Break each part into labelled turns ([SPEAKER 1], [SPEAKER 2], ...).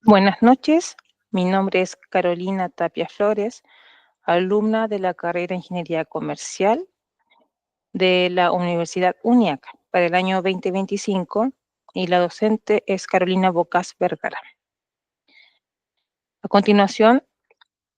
[SPEAKER 1] Buenas noches, mi nombre es Carolina Tapia Flores, alumna de la carrera Ingeniería Comercial de la Universidad UNIAC para el año 2025 y la docente es Carolina Bocas Vergara. A continuación,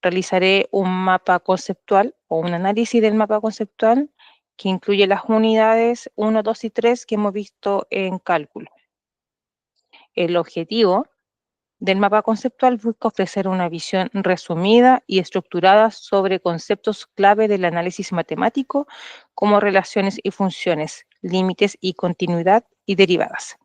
[SPEAKER 1] realizaré un mapa conceptual o un análisis del mapa conceptual que incluye las unidades 1, 2 y 3 que hemos visto en cálculo. El objetivo del mapa conceptual busca ofrecer una visión resumida y estructurada sobre conceptos clave del análisis matemático como relaciones y funciones, límites y continuidad y derivadas.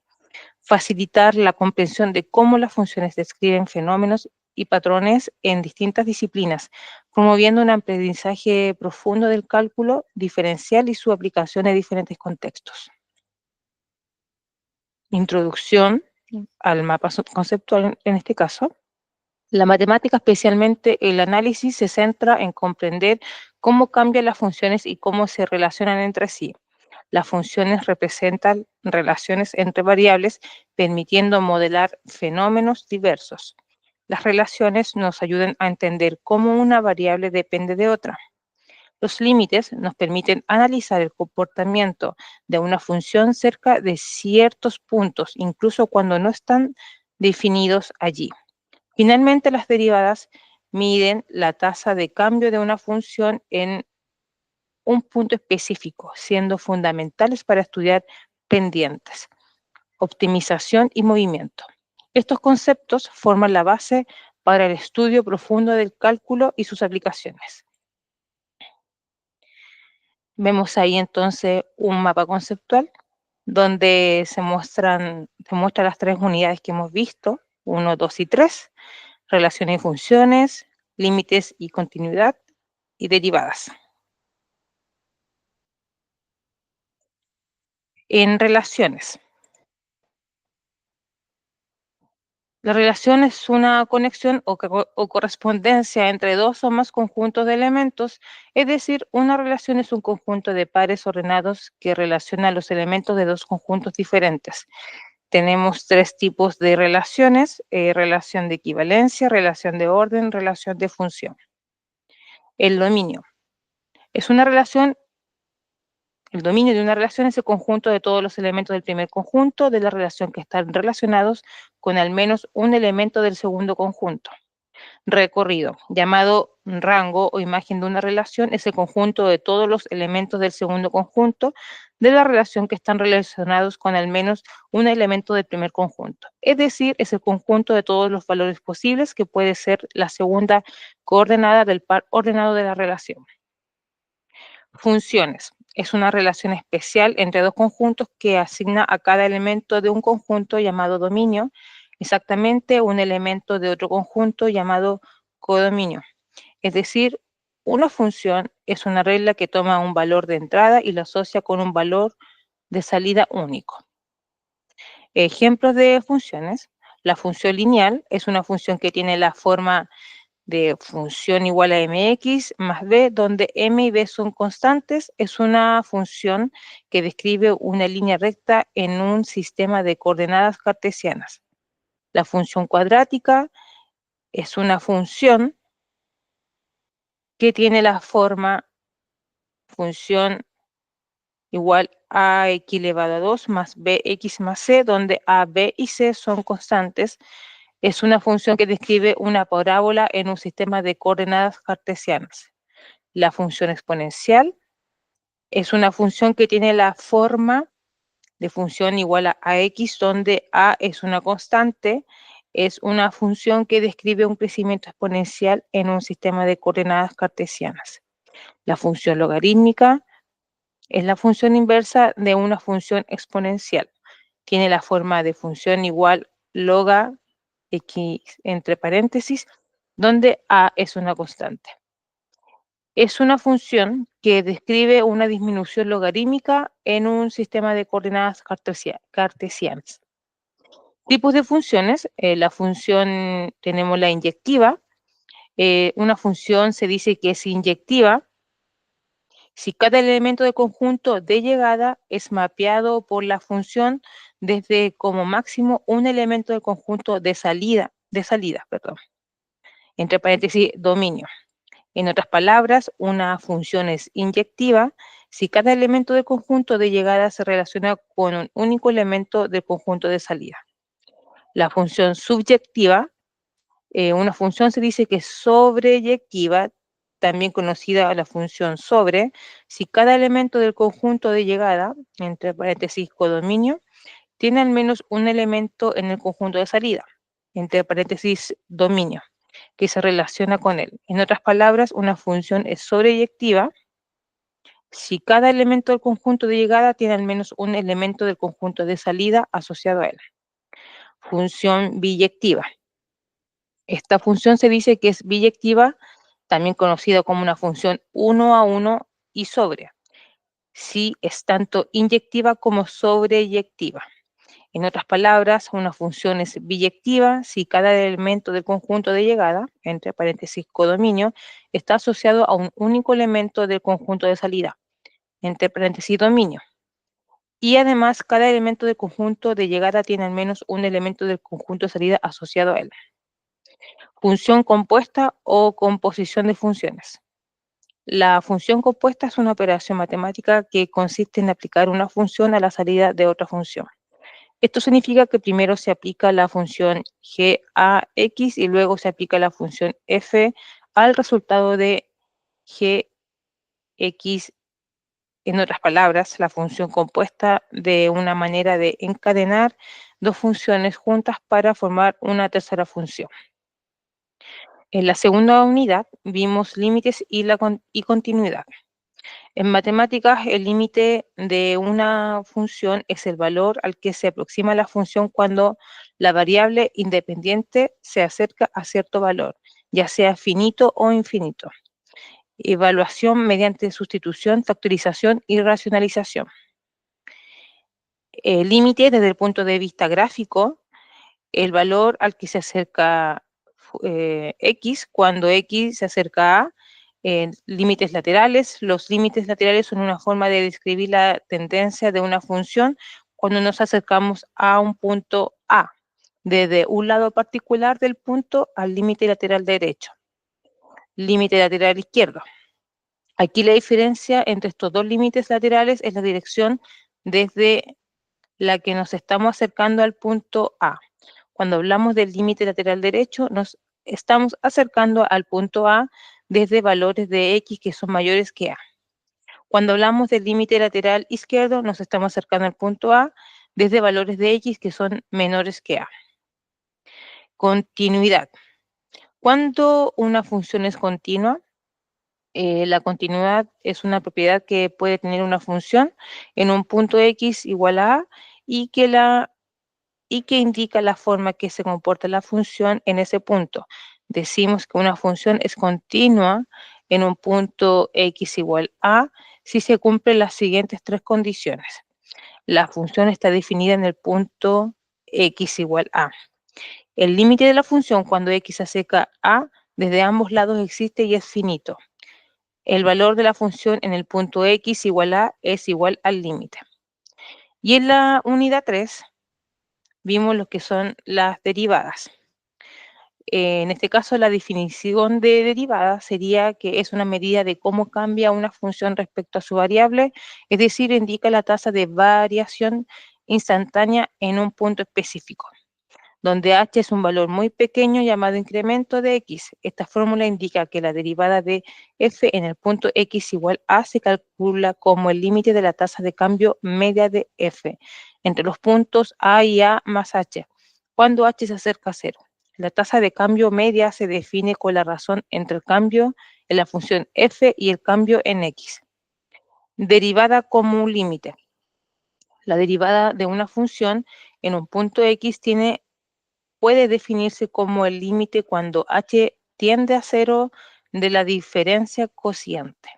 [SPEAKER 1] Facilitar la comprensión de cómo las funciones describen fenómenos y patrones en distintas disciplinas, promoviendo un aprendizaje profundo del cálculo diferencial y su aplicación en diferentes contextos. Introducción al mapa conceptual en este caso. La matemática, especialmente el análisis, se centra en comprender cómo cambian las funciones y cómo se relacionan entre sí. Las funciones representan relaciones entre variables, permitiendo modelar fenómenos diversos. Las relaciones nos ayudan a entender cómo una variable depende de otra. Los límites nos permiten analizar el comportamiento de una función cerca de ciertos puntos, incluso cuando no están definidos allí. Finalmente, las derivadas miden la tasa de cambio de una función en un punto específico, siendo fundamentales para estudiar pendientes, optimización y movimiento. Estos conceptos forman la base para el estudio profundo del cálculo y sus aplicaciones. Vemos ahí entonces un mapa conceptual donde se muestran las tres unidades que hemos visto, 1, 2 y 3, relaciones y funciones, límites y continuidad, y derivadas. En relaciones. La relación es una conexión o correspondencia entre dos o más conjuntos de elementos, es decir, una relación es un conjunto de pares ordenados que relaciona los elementos de dos conjuntos diferentes. Tenemos tres tipos de relaciones, relación de equivalencia, relación de orden, relación de función. El dominio. Es una relación. El dominio de una relación es el conjunto de todos los elementos del primer conjunto de la relación que están relacionados con al menos un elemento del segundo conjunto. Recorrido, llamado rango o imagen de una relación, es el conjunto de todos los elementos del segundo conjunto de la relación que están relacionados con al menos un elemento del primer conjunto. Es decir, es el conjunto de todos los valores posibles que puede ser la segunda coordenada del par ordenado de la relación. Funciones. Es una relación especial entre dos conjuntos que asigna a cada elemento de un conjunto llamado dominio, exactamente un elemento de otro conjunto llamado codominio. Es decir, una función es una regla que toma un valor de entrada y lo asocia con un valor de salida único. Ejemplos de funciones. La función lineal es una función que tiene la forma de función igual a mx más b, donde m y b son constantes, es una función que describe una línea recta en un sistema de coordenadas cartesianas. La función cuadrática es una función que tiene la forma función igual a x elevado a 2 más bx más c, donde a, b y c son constantes. Es una función que describe una parábola en un sistema de coordenadas cartesianas. La función exponencial es una función que tiene la forma de función igual a x, donde a es una constante. Es una función que describe un crecimiento exponencial en un sistema de coordenadas cartesianas. La función logarítmica es la función inversa de una función exponencial. Tiene la forma de función igual loga x entre paréntesis, donde a es una constante. Es una función que describe una disminución logarítmica en un sistema de coordenadas cartesianas. Tipos de funciones. La función, tenemos la inyectiva. Una función se dice que es inyectiva si cada elemento del conjunto de llegada es mapeado por la función desde como máximo un elemento del conjunto de salida de salida, perdón, entre paréntesis, dominio. En otras palabras, una función es inyectiva si cada elemento del conjunto de llegada se relaciona con un único elemento del conjunto de salida. La función subyectiva, una función se dice que es sobreyectiva, también conocida la función sobre, si cada elemento del conjunto de llegada, entre paréntesis codominio, tiene al menos un elemento en el conjunto de salida, entre paréntesis dominio, que se relaciona con él. En otras palabras, una función es sobreyectiva si cada elemento del conjunto de llegada tiene al menos un elemento del conjunto de salida asociado a él. Función biyectiva. Esta función se dice que es biyectiva, también conocida como una función 1 a 1 y sobre, si es tanto inyectiva como sobreyectiva. En otras palabras, una función es biyectiva si cada elemento del conjunto de llegada, entre paréntesis codominio, está asociado a un único elemento del conjunto de salida, entre paréntesis dominio. Y además, cada elemento del conjunto de llegada tiene al menos un elemento del conjunto de salida asociado a él. Función compuesta o composición de funciones. La función compuesta es una operación matemática que consiste en aplicar una función a la salida de otra función. Esto significa que primero se aplica la función g(a)x y luego se aplica la función f al resultado de gx. En otras palabras, la función compuesta de una manera de encadenar dos funciones juntas para formar una tercera función. En la segunda unidad vimos límites y continuidad. En matemáticas, el límite de una función es el valor al que se aproxima la función cuando la variable independiente se acerca a cierto valor, ya sea finito o infinito. Evaluación mediante sustitución, factorización y racionalización. El límite desde el punto de vista gráfico, el valor al que se acerca x cuando x se acerca a límites laterales. Los límites laterales son una forma de describir la tendencia de una función cuando nos acercamos a un punto A, desde un lado particular del punto al límite lateral derecho. Límite lateral izquierdo. Aquí la diferencia entre estos dos límites laterales es la dirección desde la que nos estamos acercando al punto A. Cuando hablamos del límite lateral derecho, nos estamos acercando al punto A desde valores de x que son mayores que A. Cuando hablamos del límite lateral izquierdo, nos estamos acercando al punto A desde valores de x que son menores que A. Continuidad. Cuando una función es continua, la continuidad es una propiedad que puede tener una función en un punto x igual a y que indica la forma que se comporta la función en ese punto. Decimos que una función es continua en un punto x igual a si se cumplen las siguientes tres condiciones. La función está definida en el punto x igual a. El límite de la función cuando x se acerca a desde ambos lados existe y es finito. El valor de la función en el punto x igual a es igual al límite. Y en la unidad 3 vimos lo que son las derivadas. En este caso, la definición de derivada sería que es una medida de cómo cambia una función respecto a su variable, es decir, indica la tasa de variación instantánea en un punto específico, donde h es un valor muy pequeño llamado incremento de x. Esta fórmula indica que la derivada de f en el punto x igual a se calcula como el límite de la tasa de cambio media de f entre los puntos a y a más h, cuando h se acerca a 0. La tasa de cambio media se define con la razón entre el cambio en la función f y el cambio en x. Derivada como un límite. La derivada de una función en un punto x puede definirse como el límite cuando h tiende a 0 de la diferencia cociente.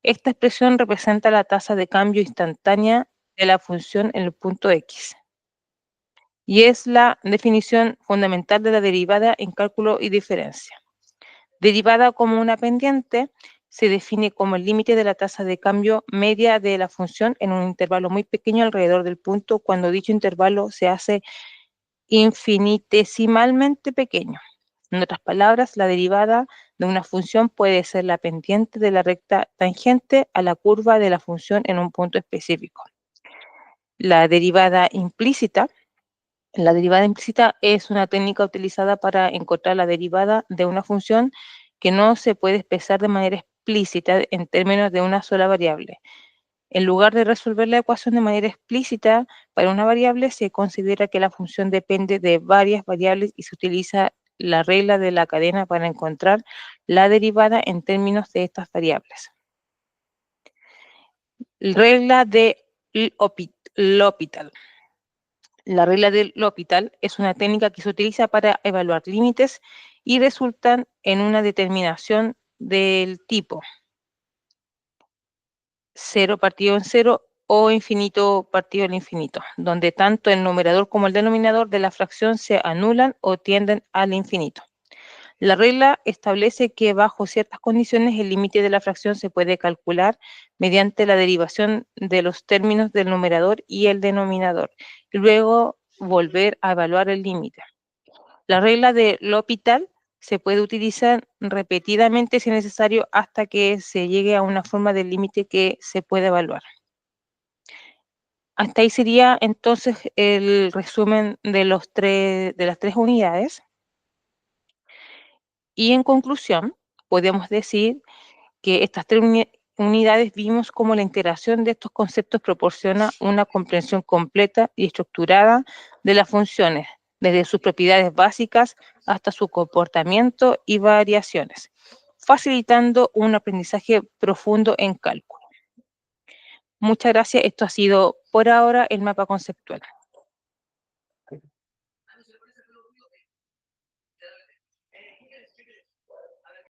[SPEAKER 1] Esta expresión representa la tasa de cambio instantánea de la función en el punto x. Y es la definición fundamental de la derivada en cálculo y diferencia. Derivada como una pendiente se define como el límite de la tasa de cambio media de la función en un intervalo muy pequeño alrededor del punto cuando dicho intervalo se hace infinitesimalmente pequeño. En otras palabras, la derivada de una función puede ser la pendiente de la recta tangente a la curva de la función en un punto específico. La derivada implícita es una técnica utilizada para encontrar la derivada de una función que no se puede expresar de manera explícita en términos de una sola variable. En lugar de resolver la ecuación de manera explícita para una variable, se considera que la función depende de varias variables y se utiliza la regla de la cadena para encontrar la derivada en términos de estas variables. Regla de L'Hopital. La regla de L'Hopital es una técnica que se utiliza para evaluar límites y resultan en una determinación del tipo 0 partido en 0 o infinito partido en infinito, donde tanto el numerador como el denominador de la fracción se anulan o tienden al infinito. La regla establece que bajo ciertas condiciones el límite de la fracción se puede calcular mediante la derivación de los términos del numerador y el denominador, y luego volver a evaluar el límite. La regla de L'Hopital se puede utilizar repetidamente si necesario hasta que se llegue a una forma del límite que se puede evaluar. Hasta ahí sería entonces el resumen de las tres unidades. Y en conclusión, podemos decir que estas tres unidades vimos cómo la integración de estos conceptos proporciona una comprensión completa y estructurada de las funciones, desde sus propiedades básicas hasta su comportamiento y variaciones, facilitando un aprendizaje profundo en cálculo. Muchas gracias. Esto ha sido por ahora el mapa conceptual.